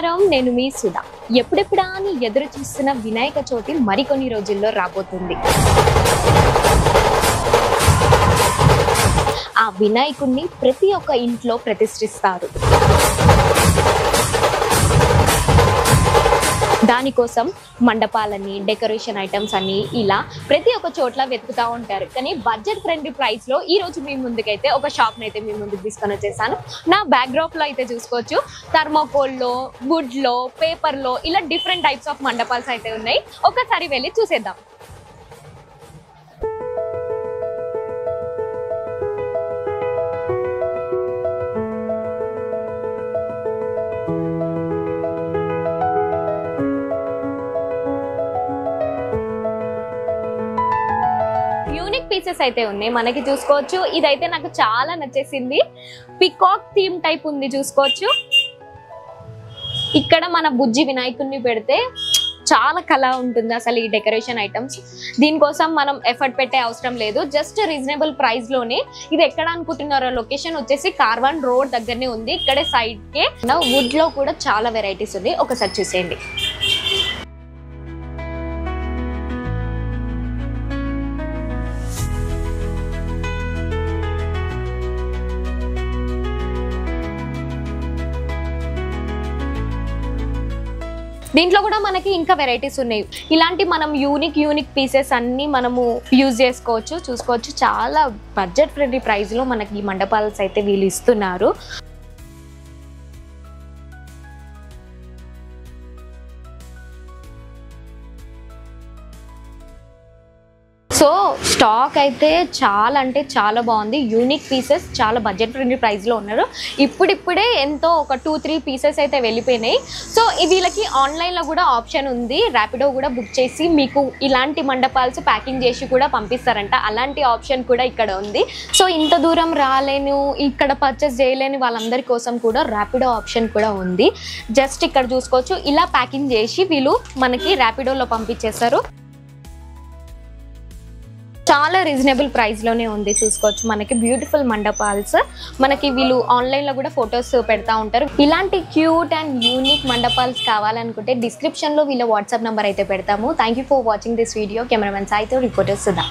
నమస్కారం, నేను మీ సుధా. ఎప్పుడెప్పుడా అని ఎదురు చూస్తున్న వినాయక చవితి మరికొన్ని రోజుల్లో రాబోతుంది. ఆ వినాయకుడిని ప్రతి ఒక్క ఇంట్లో ప్రతిష్ఠిస్తారు. దానికోసం మండపాలని, డెకరేషన్ ఐటమ్స్ అని ఇలా ప్రతి ఒక్క చోట్ల వెతుకుతూ ఉంటారు. కానీ బడ్జెట్ ఫ్రెండ్లీ ప్రైస్లో ఈ రోజు మీ ముందుకైతే ఒక షాప్ని అయితే మీ ముందుకు తీసుకొని వచ్చేసాను. నా బ్యాక్డ్రాప్లో అయితే చూసుకోవచ్చు, థర్మోకోల్లో, వుడ్లో, పేపర్లో ఇలా డిఫరెంట్ టైప్స్ ఆఫ్ మండపాల్స్ అయితే ఉన్నాయి. ఒకసారి వెళ్ళి చూసేద్దాం. పీసెస్ అయితే ఉన్నాయి మనకి చూసుకోవచ్చు. ఇదైతే నాకు చాలా నచ్చేసింది. పికాక్ థీమ్ టైప్ ఉంది చూసుకోవచ్చు. ఇక్కడ మన బుజ్జి వినాయకుడిని పెడితే చాలా కళ ఉంటుంది అసలు ఈ డెకరేషన్ ఐటమ్స్. దీనికోసం మనం ఎఫర్ట్ పెట్టే అవసరం లేదు, జస్ట్ రీజనబుల్ ప్రైస్ లోనే. ఇది ఎక్కడ అనుకుంటున్నారో, లొకేషన్ వచ్చేసి కార్వాన్ రోడ్ దగ్గరనే ఉంది. ఇక్కడే సైడ్ కే వుడ్ లో కూడా చాలా వెరైటీస్ ఉంది, ఒకసారి చూసేయండి. దీంట్లో కూడా మనకి ఇంకా వెరైటీస్ ఉన్నాయి. ఇలాంటి మనం యూనిక్ పీసెస్ అన్ని మనము యూజ్ చేసుకోవచ్చు. చూసుకోవచ్చు, చాలా బడ్జెట్ ఫ్రెండ్లీ ప్రైస్ లో మనకి ఈ మండపాల్స్ అయితే వీళ్ళు ఇస్తున్నారు. సో స్టాక్ అయితే చాలా అంటే చాలా బాగుంది. యూనిక్ పీసెస్ చాలా బడ్జెట్ ఫ్రెండ్లీ ప్రైస్లో ఉన్నారు. ఇప్పుడిప్పుడే ఎంతో ఒక 2-3 పీసెస్ అయితే వెళ్ళిపోయినాయి. సో వీళ్ళకి ఆన్లైన్లో కూడా ఆప్షన్ ఉంది. ర్యాపిడో కూడా బుక్ చేసి మీకు ఇలాంటి మండపాల్స్ ప్యాకింగ్ చేసి కూడా పంపిస్తారంట. అలాంటి ఆప్షన్ కూడా ఇక్కడ ఉంది. సో ఇంత దూరం రాలేను, ఇక్కడ పర్చేస్ చేయలేని వాళ్ళందరి కోసం కూడా ర్యాపిడో ఆప్షన్ కూడా ఉంది. జస్ట్ ఇక్కడ చూసుకోవచ్చు, ఇలా ప్యాకింగ్ చేసి వీళ్ళు మనకి ర్యాపిడోలో పంపించేస్తారు. చాలా రీజనబుల్ ప్రైస్ లోనే ఉంది. చూసుకోవచ్చు, మనకి బ్యూటిఫుల్ మండపాల్స్. మనకి వీళ్ళు ఆన్లైన్ లో కూడా ఫొటోస్ పెడతా ఉంటారు. ఇలాంటి క్యూట్ అండ్ యూనిక్ మండపాల్స్ కావాలనుకుంటే డిస్క్రిప్షన్ లో వీళ్ళ వాట్సాప్ నంబర్ అయితే పెడతాము. Thank you for watching this video. Cameraman సాయితో, రిపోర్టర్ సుధా.